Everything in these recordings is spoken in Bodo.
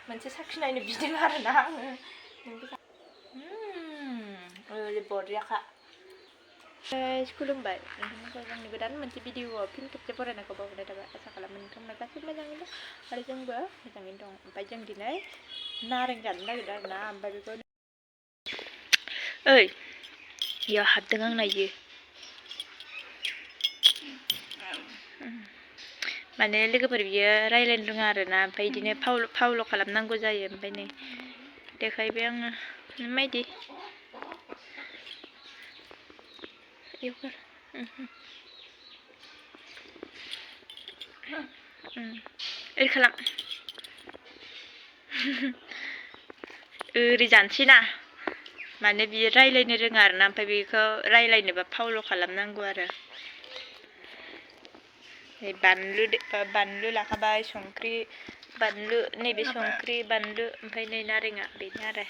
मोनसे साखिनायनो बिदों आरोना आङो बरियाखा खुलुमबाय नोंथांमोनखौ जोंनि गोदान मोनसे भिडिअआव फिन खेबसे फरायनायखौ बावहरनाय थाबाय आसा खालामो नोंथांमोना गासैबो मोजाङैनो दं आरो जोंबो मोजाङैनो दं ओमफ्राय जों दिनै नारें जानो नागिरदों आरोना ओमफ्राय बेखौ ओइ इयाव हाबदों आंना इयो माने लोगोफोर बियो रायज्लायनो रोङा आरोना ओमफ्राय बिदिनो फावल' खालामनांगौ जायो ओमफ्राय नै देखायबाय आङो माबायदि ओरै खालाम ओरै जानोसै ना माने बियो रायज्लायनो रोङा आरोना ओमफ्राय बेखौ रायज्लायनोबा फावल' खालामनांगौ आरो बानलु लाखाबाय संख्रि बानलु नैबे संख्रि बानलु ओमफ्राय नै नारेंआ बेनो आरो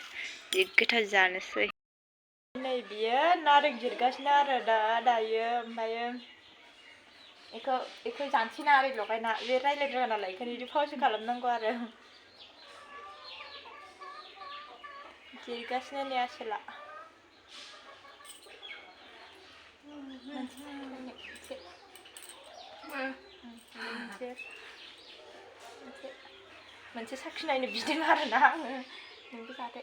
जि गोथाव जानोसै नै बियो नारें जिरगासिनो आरो दायो ओमफ्रायो बेखौ जानोसै ना ओरै लगायना बे रायज्लायनो रोङा नालाय बेखायनो बिदि फावसो खालामनांगौ आरो जिरगासिनो नै आसोला मोनसे साखिनायनो बिदों आरोना आङो नोंबो जादो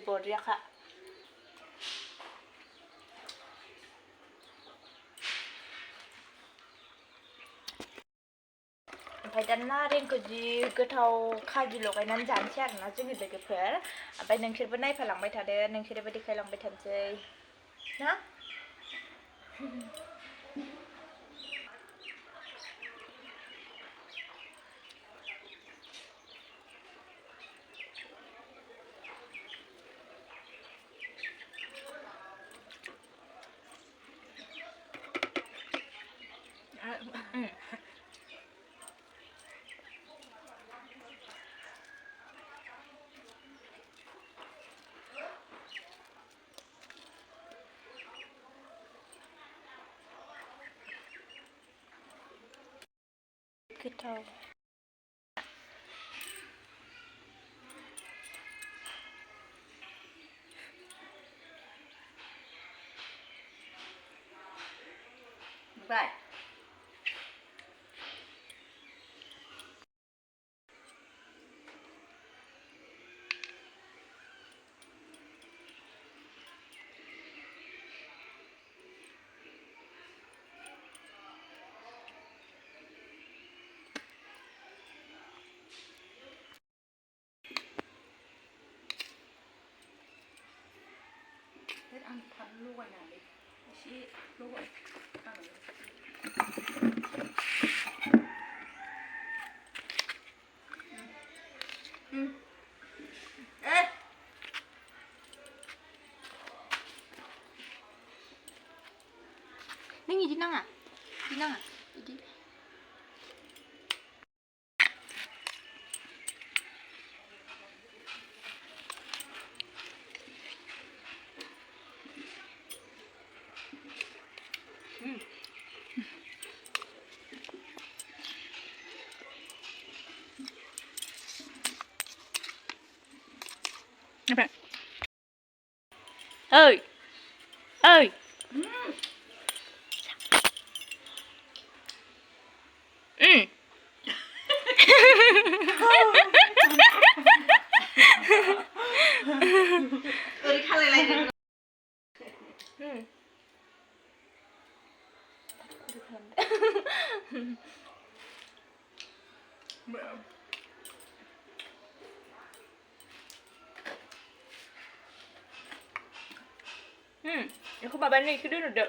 बरियाखा ओमफ्राय दा नारेंखौ जि गोथाव खाजि लगायनानै जानोसै आरोना जोंनि लोगोफोर ओमफ्राय नोंसोरबो नायफालांबाय थादो नोंसोरबो देखायलांबाय थानोसै ना गोथाव बाय आं थाब लगायनानै एसे लगाय नों इदि नाङा इदि ओमफ्राय ओइ ओरै खालायलायदों 이거 봐 만약에 그대로 돼.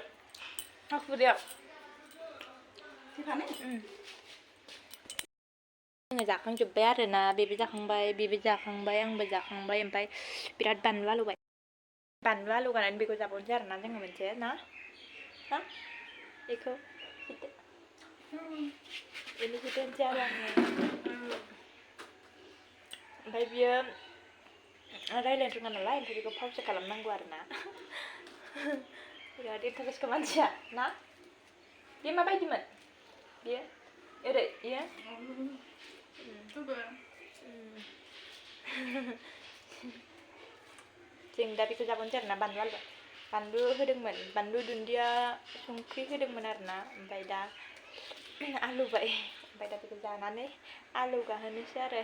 아 그래요. 대단해. आङो जाखांजोब्बाय आरोना बेबो जाखांबाय आंबो जाखांबाय ओमफ्राय बिराद बानलु आलु गायनानै बेखौ जाबावनोसै आरोना जोङो मोनसे ना हा बेखौ होनोसै आरो आङो ओमफ्राय बियो रायज्लायनो रोङा नालाय ओमफ्राय बेखौ फावसो खालामनांगौ आरोना बिराद इन्टारेस्टखा मानसिया ना बे माबायदिमोन बेयो ओरै Iya? Coba. जों दा बेखौ जाबावनोसै आरोना बानलु होदोंमोन बानलु दुन्दिया संख्रि होदोंमोन आरोना ओमफ्राय दा आलु बाय ओमफ्राय दा बेखौ जानानै आलु गाहोनोसै आरो